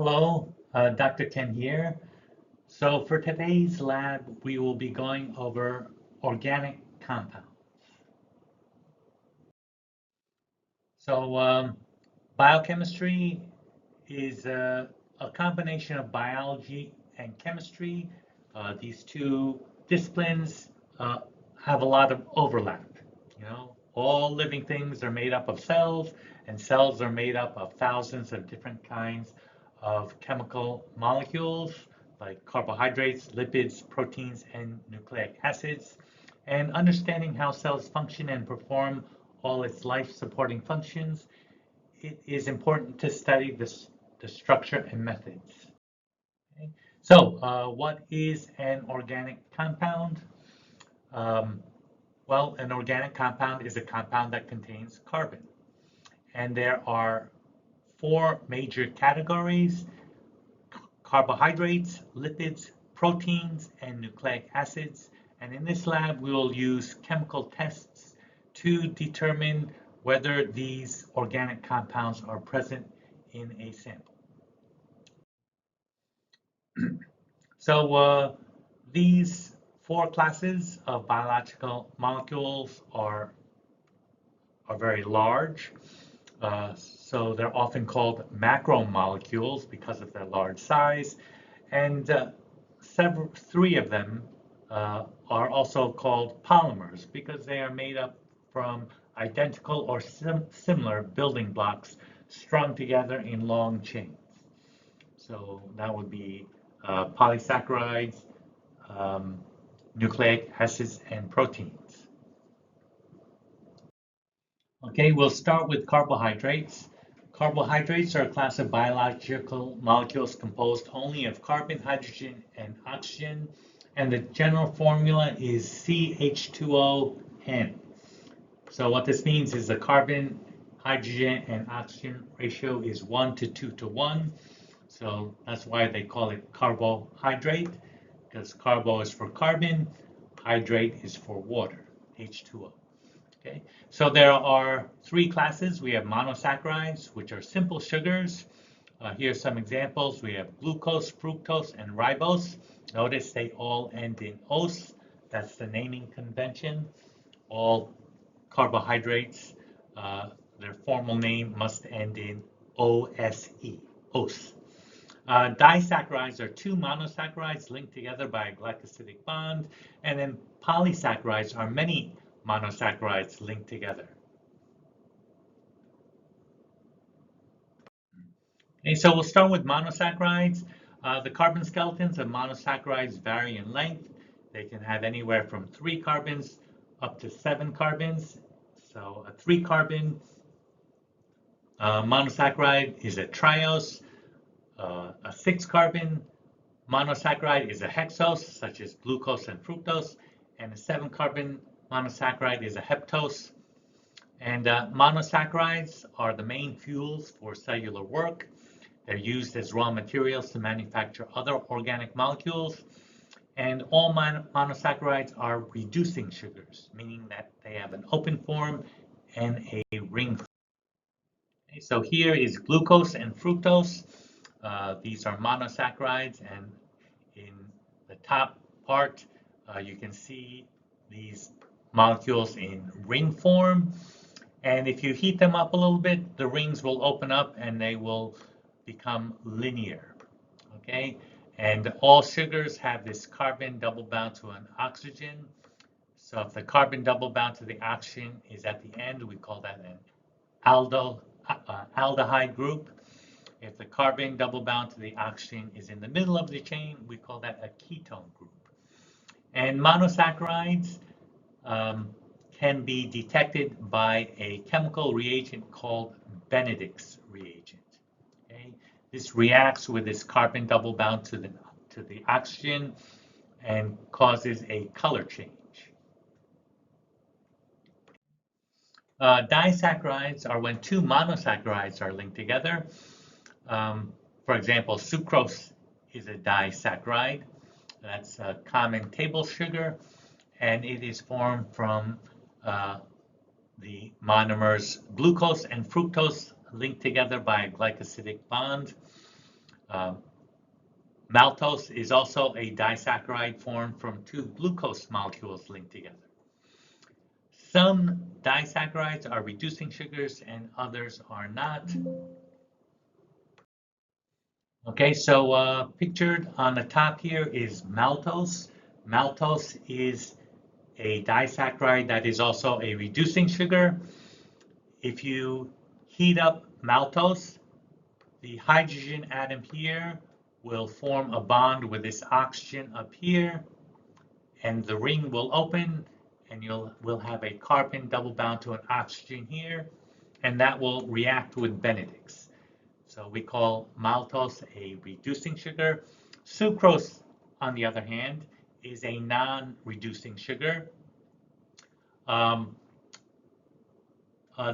Hello, Dr. Ken here. So for today's lab, we will be going over organic compounds. So biochemistry is a combination of biology and chemistry. These two disciplines uh, have a lot of overlap. All living things are made up of cells, and cells are made up of thousands of different kinds of chemical molecules like carbohydrates, lipids, proteins, and nucleic acids. And understanding how cells function and perform all its life-supporting functions, it is important to study the structure and methods. Okay? So what is an organic compound? Um, well, an organic compound is a compound that contains carbon. And there are four major categories: carbohydrates, lipids, proteins, and nucleic acids. And in this lab, we will use chemical tests to determine whether these organic compounds are present in a sample. So these four classes of biological molecules are very large. So they're often called macromolecules because of their large size. And three of them are also called polymers because they are made up from identical or similar building blocks strung together in long chains. So that would be polysaccharides, um, nucleic acids, and proteins. Okay, we'll start with carbohydrates. Carbohydrates are a class of biological molecules composed only of carbon, hydrogen, and oxygen, and the general formula is CH2ON. So what this means is the carbon, hydrogen, and oxygen ratio is 1 to 2 to 1. So that's why they call it carbohydrate, because carbo is for carbon, hydrate is for water, H2O. Okay, so there are three classes. We have monosaccharides, which are simple sugars. Here are some examples. We have glucose, fructose, and ribose. Notice they all end in ose. That's the naming convention. All carbohydrates, their formal name must end in OSE, ose. Disaccharides are two monosaccharides linked together by a glycosidic bond, and then polysaccharides are many monosaccharides linked together. Okay, so we'll start with monosaccharides. The carbon skeletons of monosaccharides vary in length. They can have anywhere from 3 carbons up to 7 carbons. So a 3-carbon monosaccharide is a triose. A 6-carbon monosaccharide is a hexose, such as glucose and fructose, and a 7-carbon monosaccharide is a heptose. And monosaccharides are the main fuels for cellular work. They're used as raw materials to manufacture other organic molecules. And all monosaccharides are reducing sugars, meaning that they have an open form and a ring form. Okay, so here is glucose and fructose. These are monosaccharides, and in the top part, you can see these molecules in ring form. And if you heat them up a little bit, the rings will open up and they will become linear. Okay, and all sugars have this carbon double bound to an oxygen. So if the carbon double bound to the oxygen is at the end, we call that an aldehyde group. If the carbon double bound to the oxygen is in the middle of the chain, we call that a ketone group. And monosaccharides can be detected by a chemical reagent called Benedict's reagent. Okay? This reacts with this carbon double bound to the oxygen and causes a color change. Disaccharides are when two monosaccharides are linked together. For example, sucrose is a disaccharide. That's a common table sugar, and it is formed from the monomers glucose and fructose linked together by a glycosidic bond. Um, Maltose is also a disaccharide formed from two glucose molecules linked together. Some disaccharides are reducing sugars and others are not. Okay, so pictured on the top here is maltose. Maltose is a disaccharide that is also a reducing sugar. If you heat up maltose, the hydrogen atom here will form a bond with this oxygen up here, and the ring will open, and we'll have a carbon double bound to an oxygen here, and that will react with Benedict's. So we call maltose a reducing sugar. Sucrose, on the other hand, is a non-reducing sugar. Um,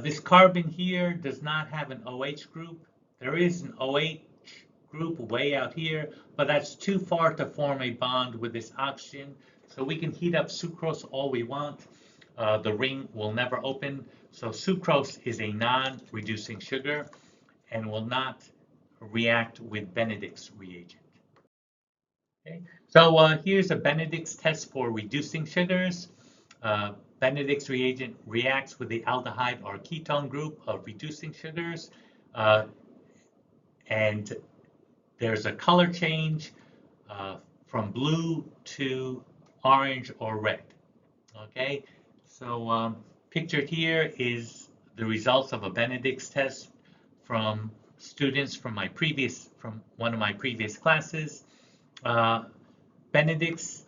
this carbon here does not have an OH group. There is an OH group way out here, but that's too far to form a bond with this oxygen. So we can heat up sucrose all we want. The ring will never open. So sucrose is a non-reducing sugar and will not react with Benedict's reagent. Okay. So here's a Benedict's test for reducing sugars. Benedict's reagent reacts with the aldehyde or ketone group of reducing sugars, and there's a color change from blue to orange or red. Okay, so pictured here is the results of a Benedict's test from students from one of my previous classes. Benedict's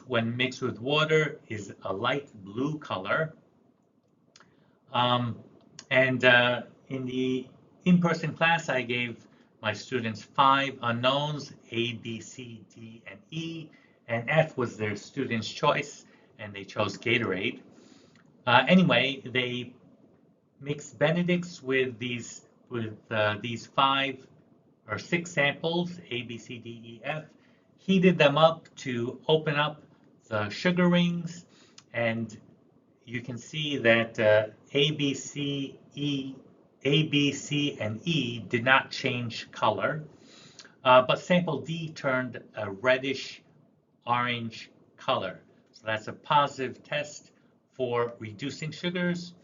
when mixed with water is a light blue color. And in the in-person class, I gave my students 5 unknowns, A, B, C, D, and E, and F was their student's choice, and they chose Gatorade. Anyway, they mixed Benedict's with these 5 or 6 samples, A, B, C, D, E, F, heated them up to open up the sugar rings, and you can see that A, B, C, and E did not change color, but sample D turned a reddish orange color. So that's a positive test for reducing sugars,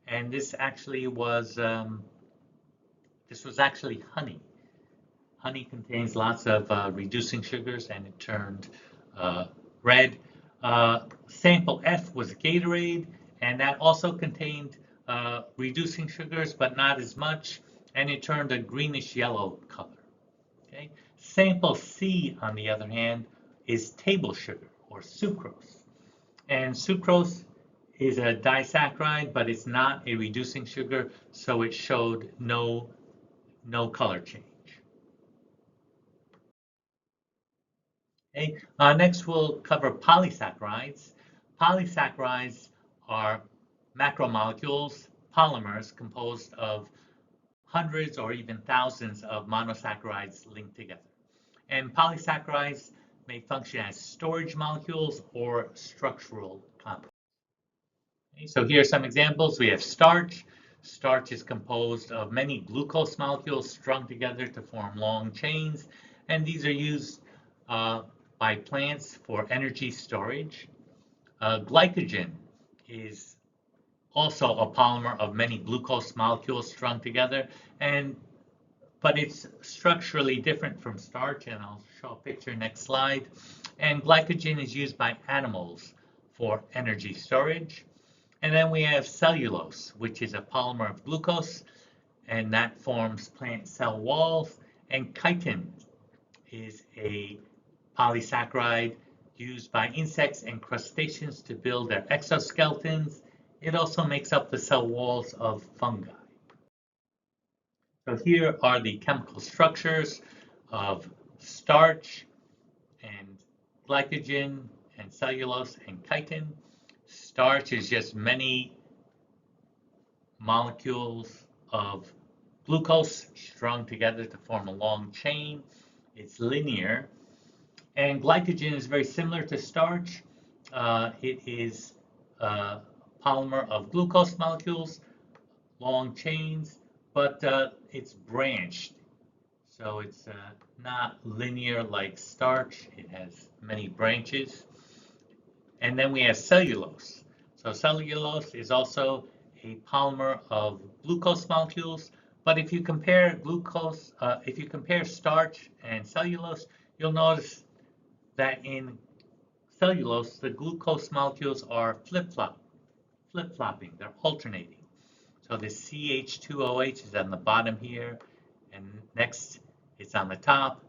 and this was actually honey. Honey contains lots of reducing sugars, and it turned red. Sample F was Gatorade, and that also contained reducing sugars, but not as much, and it turned a greenish yellow color. Okay. Sample C, on the other hand, is table sugar or sucrose, and sucrose is a disaccharide, but it's not a reducing sugar, so it showed no color change. Okay. Next, we'll cover polysaccharides. Polysaccharides are macromolecules, polymers composed of hundreds or even thousands of monosaccharides linked together. And polysaccharides may function as storage molecules or structural compounds. Okay, so here are some examples. We have starch. Starch is composed of many glucose molecules strung together to form long chains, and these are used by plants for energy storage. Glycogen is also a polymer of many glucose molecules strung together, but it's structurally different from starch, and I'll show a picture next slide. And glycogen is used by animals for energy storage. And then we have cellulose, which is a polymer of glucose, and that forms plant cell walls. And chitin is a polysaccharide used by insects and crustaceans to build their exoskeletons. It also makes up the cell walls of fungi. So here are the chemical structures of starch and glycogen and cellulose and chitin. Starch is just many molecules of glucose strung together to form a long chain. It's linear. And glycogen is very similar to starch. It is a polymer of glucose molecules, long chains, but it's branched. So it's not linear like starch. It has many branches. And then we have cellulose. So cellulose is also a polymer of glucose molecules. But if you compare starch and cellulose, you'll notice that in cellulose, the glucose molecules are flip-flopping. They're alternating. So the CH2OH is on the bottom here, and next it's on the top,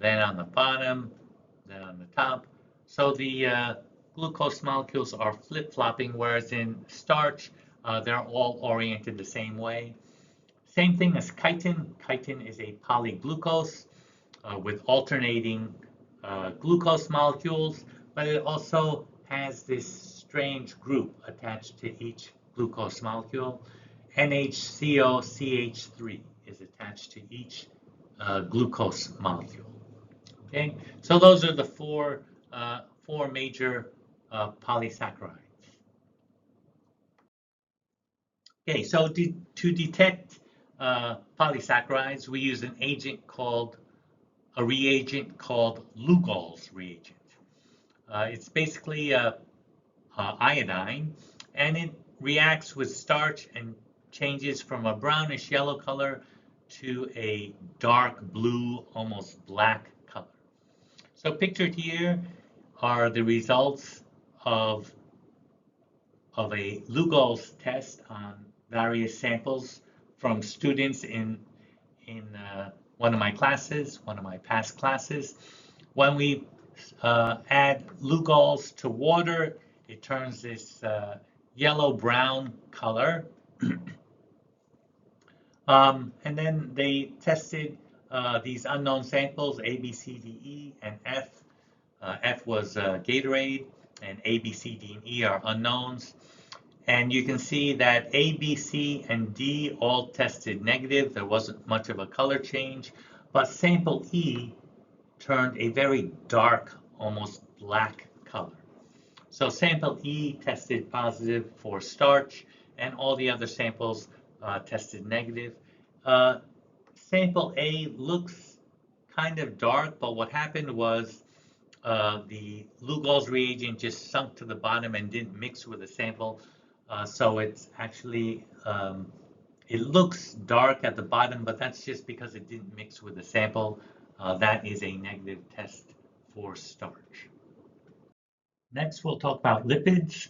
then on the bottom, then on the top. So the glucose molecules are flip-flopping, whereas in starch, they're all oriented the same way. Same thing as chitin. Chitin is a polyglucose with alternating glucose molecules, but it also has this strange group attached to each glucose molecule. NHCOCH3 is attached to each glucose molecule. Okay, so those are the four major polysaccharides. Okay, so to detect polysaccharides, we use a reagent called Lugol's reagent. It's basically iodine, and it reacts with starch and changes from a brownish yellow color to a dark blue, almost black color. So pictured here are the results of a Lugol's test on various samples from students in one of my classes, one of my past classes. When we add Lugol's to water, it turns this yellow-brown color. And then they tested these unknown samples, A, B, C, D, E, and F. F was Gatorade, and A, B, C, D, and E are unknowns. And you can see that A, B, C, and D all tested negative. There wasn't much of a color change, but sample E turned a very dark, almost black color. So sample E tested positive for starch, and all the other samples tested negative. Sample A looks kind of dark, but what happened was the Lugol's reagent just sunk to the bottom and didn't mix with the sample. So it's actually, it looks dark at the bottom, but that's just because it didn't mix with the sample. That is a negative test for starch. Next, we'll talk about lipids.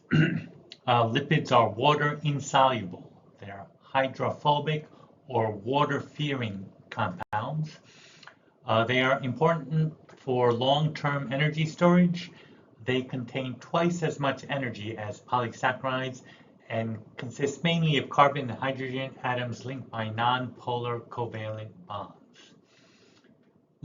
Lipids are water insoluble. They're hydrophobic or water-fearing compounds. They are important for long-term energy storage. They contain twice as much energy as polysaccharides and consist mainly of carbon and hydrogen atoms linked by non-polar covalent bonds.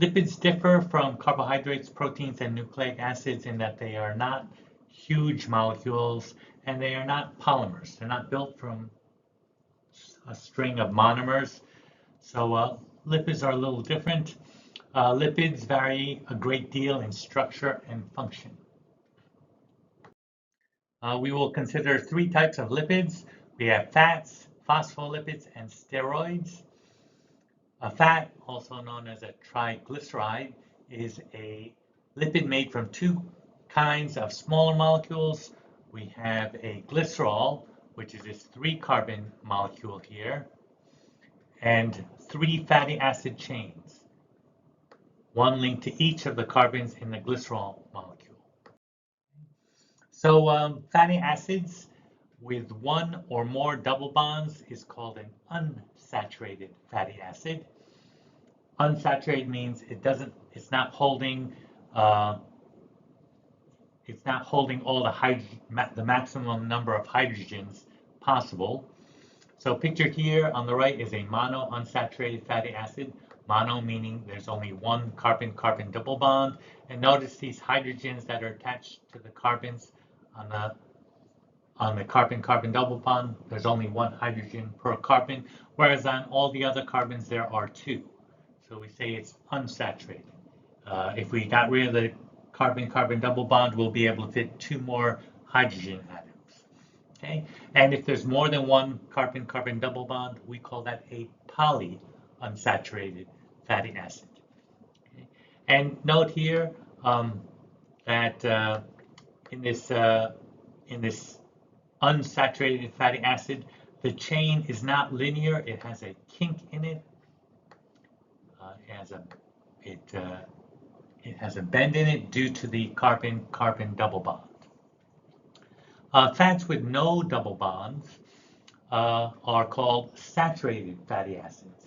Lipids differ from carbohydrates, proteins, and nucleic acids in that they are not huge molecules and they are not polymers. They're not built from a string of monomers. So lipids are a little different. Lipids vary a great deal in structure and function. We will consider three types of lipids. We have fats, phospholipids, and steroids. A fat, also known as a triglyceride, is a lipid made from two kinds of smaller molecules. We have a glycerol, which is this 3-carbon molecule here, and 3 fatty acid chains, one linked to each of the carbons in the glycerol molecule. So fatty acids with one or more double bonds is called an unsaturated fatty acid. Unsaturated means it's not holding all the maximum number of hydrogens possible. So pictured here on the right is a monounsaturated fatty acid. Mono meaning there's only one carbon-carbon double bond. And notice these hydrogens that are attached to the carbons on the carbon-carbon double bond, there's only one hydrogen per carbon, whereas on all the other carbons there are 2. So we say it's unsaturated. If we got rid of the carbon-carbon double bond, we'll be able to fit 2 more hydrogen atoms. Okay? And if there's more than one carbon-carbon double bond, we call that a polyunsaturated fatty acid. Okay? And note here that in this unsaturated fatty acid, the chain is not linear. It has a kink in it. It has a bend in it due to the carbon-carbon double bond. Fats with no double bonds are called saturated fatty acids.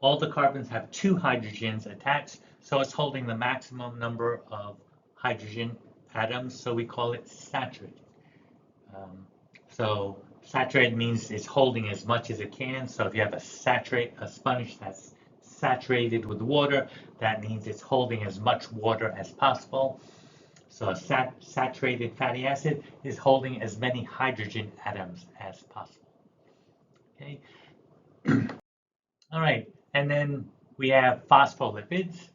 All the carbons have two hydrogens attached, so it's holding the maximum number of hydrogen atoms, so we call it saturated. So saturated means it's holding as much as it can. So if you have a sponge that's saturated with water, that means it's holding as much water as possible. So a saturated fatty acid is holding as many hydrogen atoms as possible. Okay. All right, and then we have phospholipids.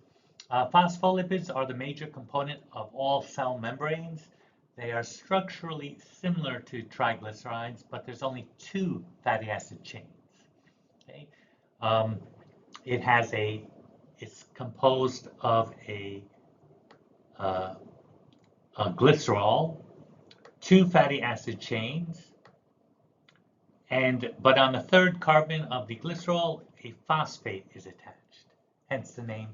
Phospholipids are the major component of all cell membranes. They are structurally similar to triglycerides, but there's only two fatty acid chains. Okay. It's composed of a glycerol, two fatty acid chains, but on the third carbon of the glycerol, a phosphate is attached, hence the name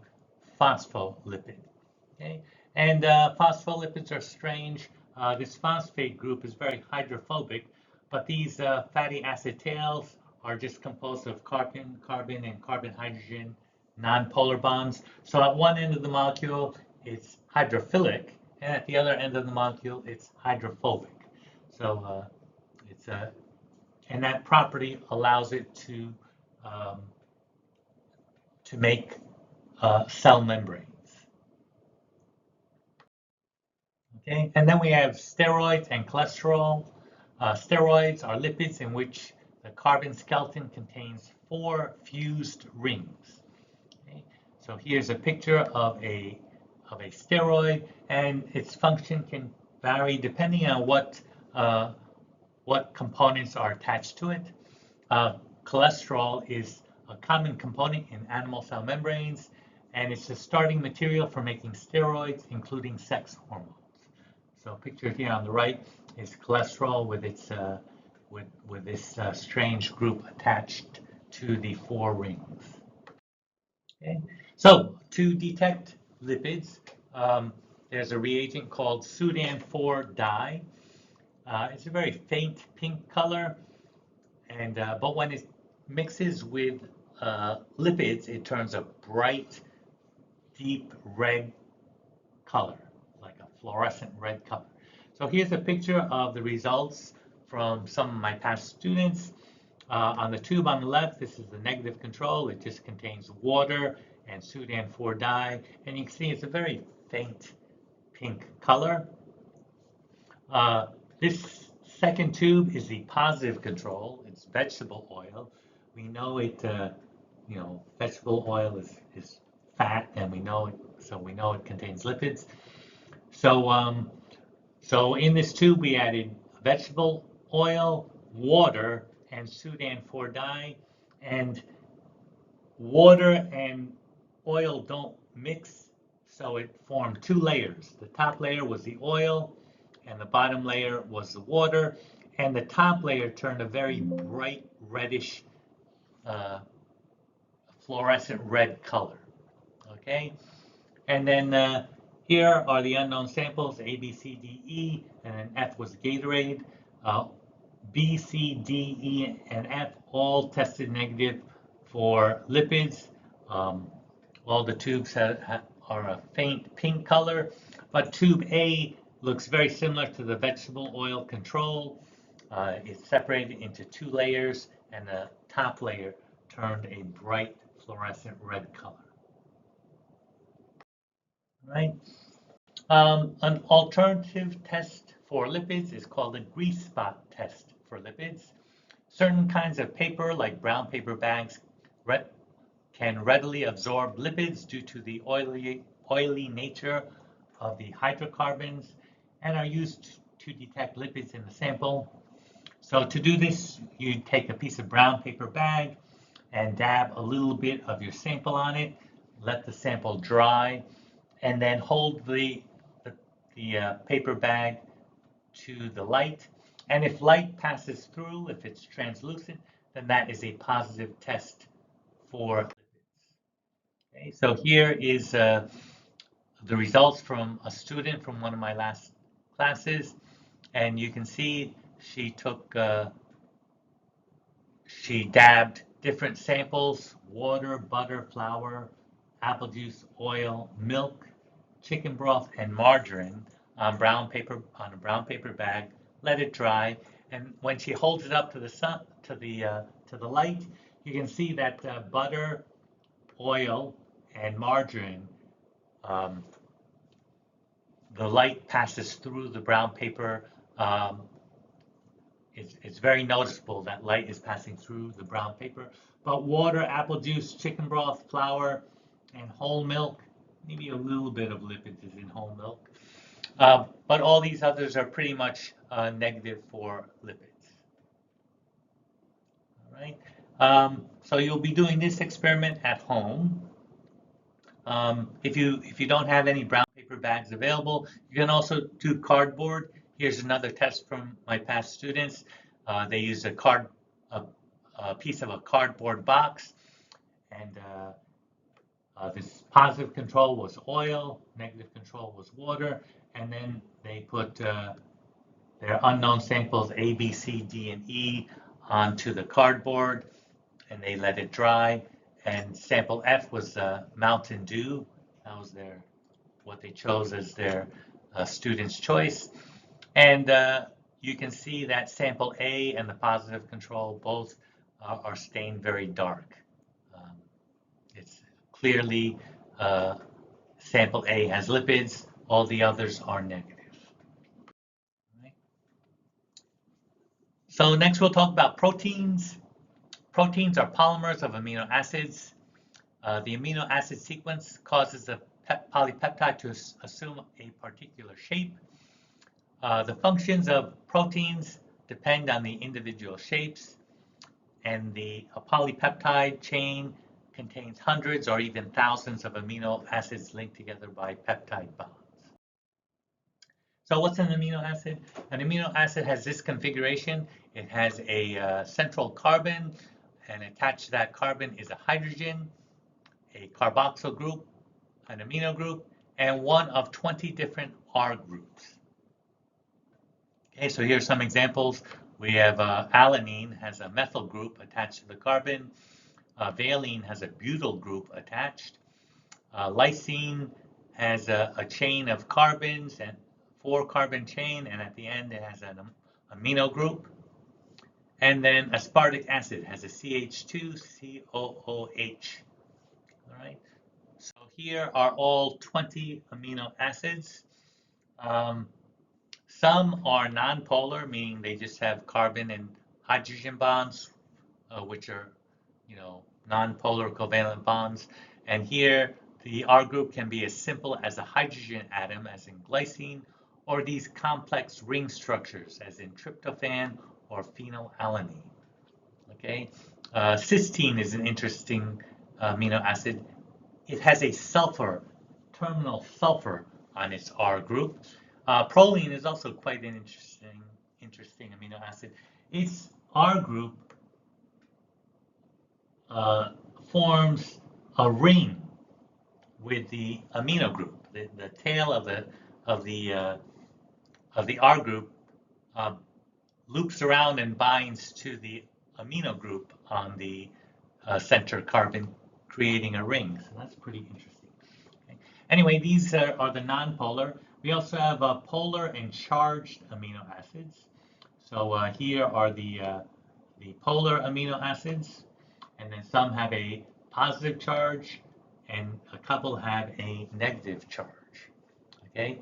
phospholipid. Okay? And phospholipids are strange. This phosphate group is very hydrophobic, but these fatty acid tails are just composed of carbon-carbon and carbon-hydrogen nonpolar bonds. So at one end of the molecule, it's hydrophilic, and at the other end of the molecule, it's hydrophobic. So and that property allows it to make cell membranes. Okay, and then we have steroids and cholesterol. Steroids are lipids in which the carbon skeleton contains 4 fused rings. Okay? So here's a picture of a steroid, and its function can vary depending on what components are attached to it. Cholesterol is a common component in animal cell membranes, and it's the starting material for making steroids, including sex hormones. So pictured here on the right is cholesterol with its with this strange group attached to the 4 rings. Okay. So to detect lipids, there's a reagent called Sudan-4 dye. It's a very faint pink color, and but when it mixes with lipids, it turns a bright, deep red color, like a fluorescent red color. So here's a picture of the results from some of my past students. On the tube on the left, this is the negative control. It just contains water and Sudan-4 dye, and you can see it's a very faint pink color. This second tube is the positive control. It's vegetable oil. We know it, vegetable oil is fat, and we know it contains lipids. So in this tube, we added vegetable oil, water, and Sudan-4 dye. And water and oil don't mix, so it formed 2 layers. The top layer was the oil, and the bottom layer was the water. And the top layer turned a very bright reddish, fluorescent red color. Okay, and then here are the unknown samples, A, B, C, D, E, and then F was Gatorade. B, C, D, E, and F all tested negative for lipids. All the tubes are a faint pink color, but tube A looks very similar to the vegetable oil control. It's separated into 2 layers, and the top layer turned a bright fluorescent red color. Right. An alternative test for lipids is called a grease spot test for lipids. Certain kinds of paper, like brown paper bags, can readily absorb lipids due to the oily nature of the hydrocarbons and are used to detect lipids in the sample. So to do this, you take a piece of brown paper bag and dab a little bit of your sample on it. let the sample dry, and then hold the paper bag to the light. And if light passes through, if it's translucent, then that is a positive test for lipids. Okay, so here is the results from a student from one of my last classes, and you can see she took she dabbed different samples: water, butter, flour, apple juice, oil, milk, chicken broth, and margarine on a brown paper bag. Let it dry, and when she holds it up to the sun, to the light, you can see that butter, oil, and margarine, um, the light passes through the brown paper. It's very noticeable that light is passing through the brown paper. But water, apple juice, chicken broth, flour, and whole milk, maybe a little bit of lipids is in whole milk. But all these others are pretty much negative for lipids. All right. So you'll be doing this experiment at home. If you don't have any brown paper bags available, you can also do cardboard. Here's another test from my past students. They used a piece of a cardboard box, and this positive control was oil, negative control was water, and then they put their unknown samples A, B, C, D, and E onto the cardboard, and they let it dry. And sample F was Mountain Dew. That was what they chose as their student's choice. And you can see that sample A and the positive control both are stained very dark. It's clearly sample A has lipids, all the others are negative. Right. So next we'll talk about proteins. Proteins are polymers of amino acids. The amino acid sequence causes the polypeptide to assume a particular shape. The functions of proteins depend on the individual shapes, and a polypeptide chain contains hundreds or even thousands of amino acids linked together by peptide bonds. So what's an amino acid? An amino acid has this configuration. It has a central carbon, and attached to that carbon is a hydrogen, a carboxyl group, an amino group, and one of 20 different R groups. Okay, so here's some examples. We have alanine has a methyl group attached to the carbon. Valine has a butyl group attached. Lysine has a chain of carbons, and 4-carbon chain, and at the end it has an amino group. And then aspartic acid has a CH2COOH. All right. So here are all 20 amino acids. Some are nonpolar, meaning they just have carbon and hydrogen bonds, which are, nonpolar covalent bonds. And here, the R group can be as simple as a hydrogen atom, as in glycine, or these complex ring structures, as in tryptophan or phenylalanine. Okay, cysteine is an interesting amino acid. It has a terminal sulfur on its R group. Proline is also quite an interesting amino acid. Its R group forms a ring with the amino group. The tail of the R group loops around and binds to the amino group on the center carbon, creating a ring. So that's pretty interesting. Okay. Anyway, these are the nonpolar. We also have polar and charged amino acids. So here are the polar amino acids, and then some have a positive charge, and a couple have a negative charge. Okay.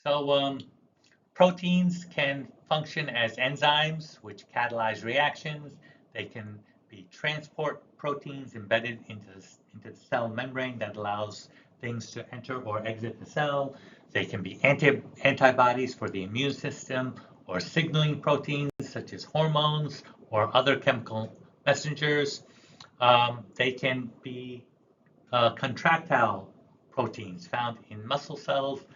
So proteins can function as enzymes, which catalyze reactions. They can be transport proteins embedded into the cell membrane that allows things to enter or exit the cell. They can be antibodies for the immune system, or signaling proteins such as hormones or other chemical messengers. They can be contractile proteins found in muscle cells,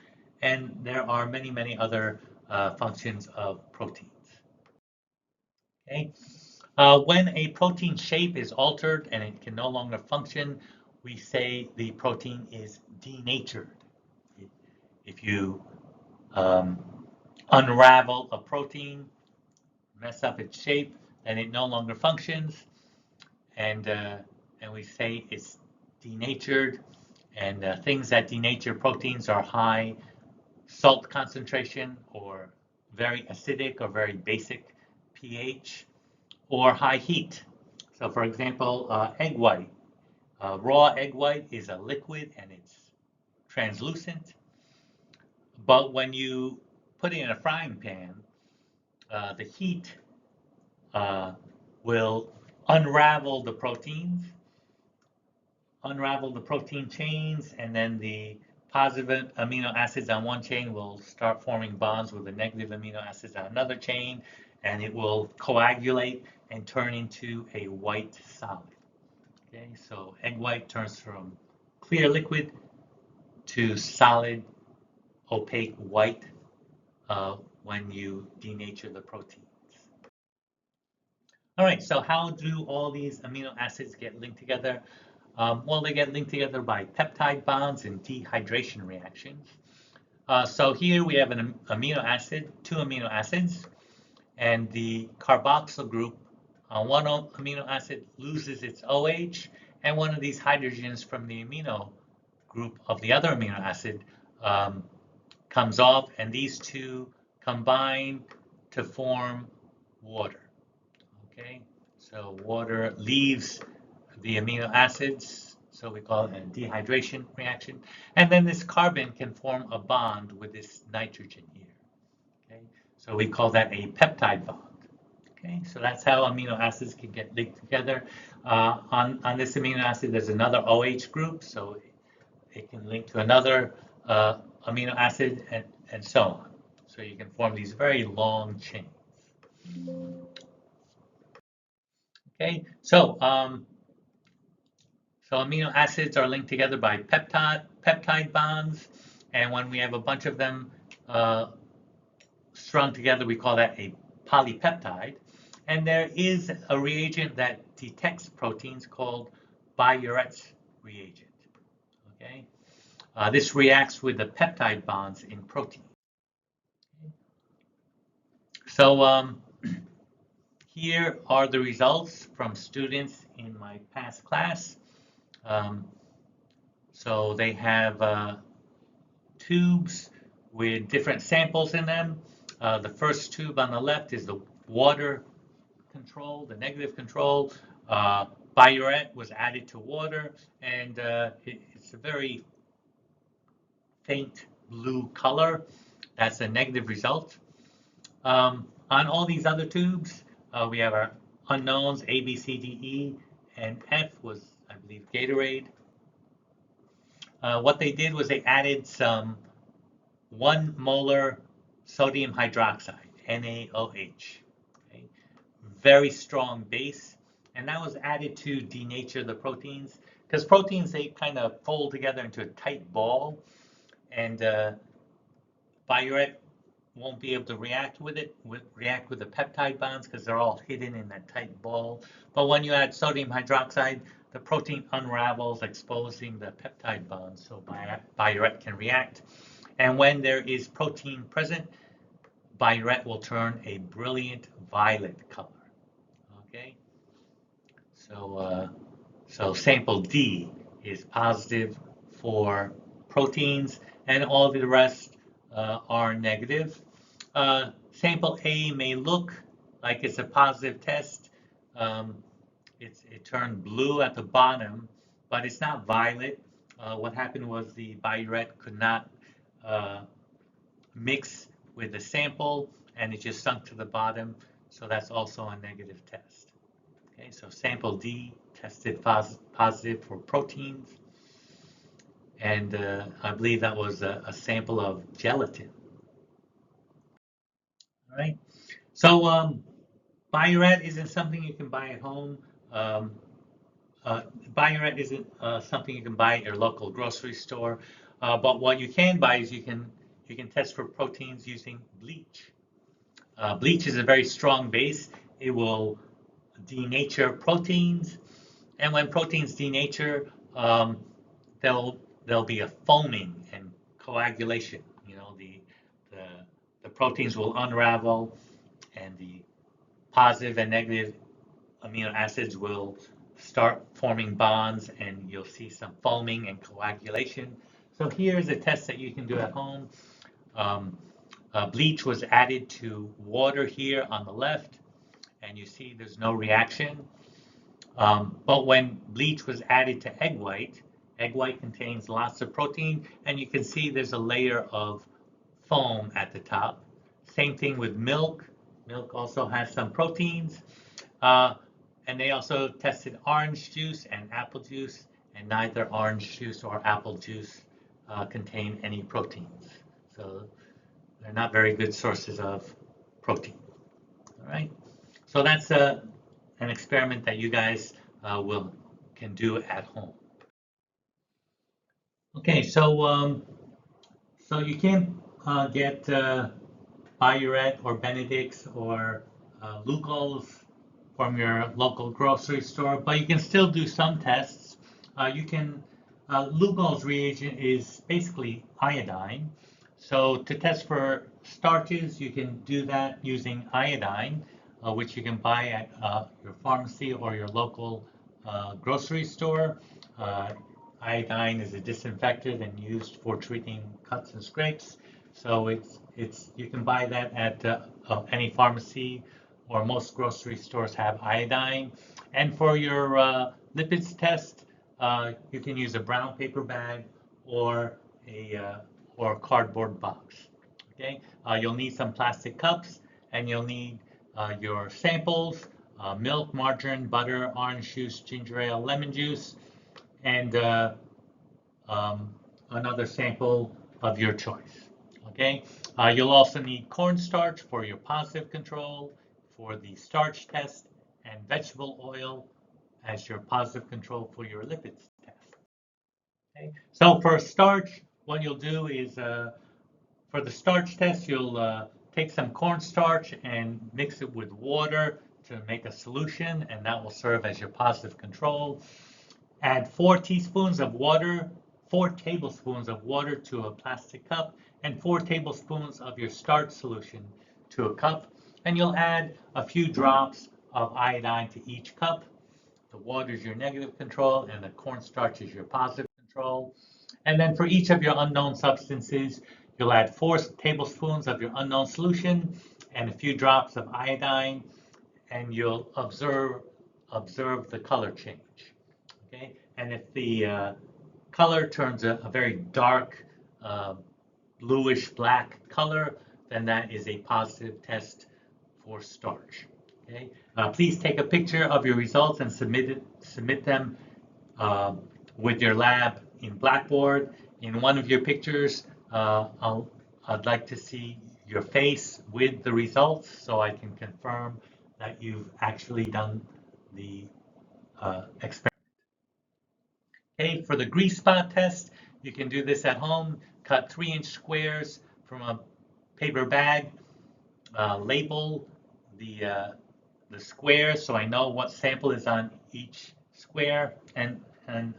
and there are many, many other functions of proteins. Okay? When a protein shape is altered and it can no longer function, we say the protein is denatured. If you um, unravel a protein, mess up its shape, then it no longer functions, and and we say it's denatured. And things that denature proteins are high salt concentration, or very acidic or very basic pH, or high heat. So, for example, egg white. Raw egg white is a liquid and it's translucent, but when you put it in a frying pan, the heat uh, will unravel the proteins, unravel the protein chains, and then the positive amino acids on one chain will start forming bonds with the negative amino acids on another chain, and it will coagulate and turn into a white solid. Okay, so egg white turns from clear liquid to solid, opaque white when you denature the proteins. All right, so how do all these amino acids get linked together? Well, they get linked together by peptide bonds and dehydration reactions. So here we have an amino acid, two amino acids, and the carboxyl group on one amino acid loses its OH, and one of these hydrogens from the amino group of the other amino acid comes off, and these two combine to form water. Okay, so water leaves the amino acids, so we call it a dehydration reaction. And then this carbon can form a bond with this nitrogen here. Okay, so we call that a peptide bond. Okay, so that's how amino acids can get linked together. On this amino acid, there's another OH group, so it can link to another amino acid, and so on. So you can form these very long chains. Okay, so amino acids are linked together by peptide bonds, and when we have a bunch of them strung together, we call that a polypeptide. And there is a reagent that detects proteins called Biuret's reagent. Okay, this reacts with the peptide bonds in protein. So here are the results from students in my past class. Um, so they have tubes with different samples in them. The first tube on the left is the water control, the negative control. Biuret was added to water, and it's a very faint blue color. That's a negative result. On all these other tubes, we have our unknowns, A, B, C, D, E, and F was, I believe, Gatorade. What they did was they added some 1 molar sodium hydroxide, NaOH. Okay? Very strong base, and that was added to denature the proteins, because proteins, they kind of fold together into a tight ball, and Biuret won't be able to react with the peptide bonds, because they're all hidden in that tight ball. But when you add sodium hydroxide, the protein unravels, exposing the peptide bonds, so Biuret can react. And when there is protein present, Biuret will turn a brilliant violet color. Okay, so sample D is positive for proteins, and all the rest are negative. Sample A may look like it's a positive test. It turned blue at the bottom, but it's not violet. What happened was the Biuret could not mix with the sample, and it just sunk to the bottom, so that's also a negative test. Okay, so sample D tested positive for proteins, and I believe that was a sample of gelatin. All right, so Biuret isn't something you can buy at home. Bio-Red isn't something you can buy at your local grocery store, but what you can buy is you can test for proteins using bleach. Bleach is a very strong base. It will denature proteins, and when proteins denature, there'll be a foaming and coagulation. You know, the the proteins will unravel, and the positive and negative amino acids will start forming bonds, and you'll see some foaming and coagulation. So here's a test that you can do at home. Um, Bleach was added to water here on the left, and you see there's no reaction. But when bleach was added to egg white contains lots of protein, and you can see there's a layer of foam at the top. Same thing with milk. Milk also has some proteins. Uh, and they also tested orange juice and apple juice, and neither orange juice or apple juice contain any proteins. So they're not very good sources of protein. All right. So that's an experiment that you guys can do at home. Okay, so you can't get Bio-Red or Benedict's or Lucals from your local grocery store, but you can still do some tests. You can Lucal's reagent is basically iodine. So to test for starches, you can do that using iodine, which you can buy at your pharmacy or your local grocery store. Uh, Iodine is a disinfectant and used for treating cuts and scrapes. So it's you can buy that at any pharmacy, or most grocery stores have iodine. And for your lipids test, you can use a brown paper bag or a cardboard box. Okay, you'll need some plastic cups, and you'll need your samples: milk, margarine, butter, orange juice, ginger ale, lemon juice, and um, another sample of your choice. Okay, you'll also need cornstarch for your positive control for the starch test, and vegetable oil as your positive control for your lipids test. Okay, so for starch, what you'll do is for the starch test, you'll take some cornstarch and mix it with water to make a solution, and that will serve as your positive control. Add 4 tablespoons of water to a plastic cup, and 4 tablespoons of your starch solution to a cup. And you'll add a few drops of iodine to each cup. The water is your negative control, and the cornstarch is your positive control. And then for each of your unknown substances, you'll add 4 tablespoons of your unknown solution and a few drops of iodine, and you'll observe the color change. Okay, and if the color turns a very dark bluish black color, then that is a positive test for starch. Okay, please take a picture of your results and submit them with your lab in Blackboard. In one of your pictures, I'd like to see your face with the results so I can confirm that you've actually done the experiment. Okay, for the grease spot test, you can do this at home. Cut 3-inch squares from a paper bag. Label the squares so I know what sample is on each square. And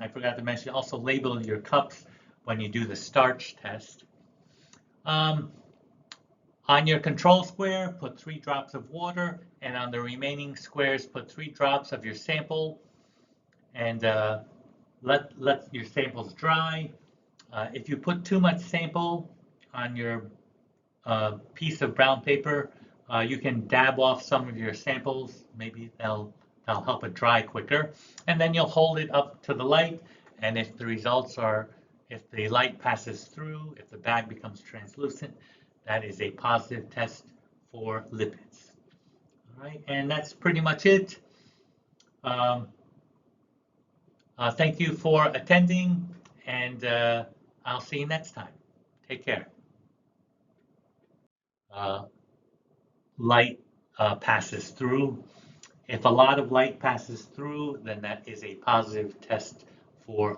I forgot to mention, also label your cups when you do the starch test. On your control square, put 3 drops of water, and on the remaining squares, put 3 drops of your sample, and let your samples dry. If you put too much sample on your piece of brown paper, you can dab off some of your samples. Maybe they'll help it dry quicker. And then you'll hold it up to the light, and if the light passes through, if the bag becomes translucent, that is a positive test for lipids. All right, and that's pretty much it. Thank you for attending, and I'll see you next time. Take care. Light passes through. If a lot of light passes through, then that is a positive test for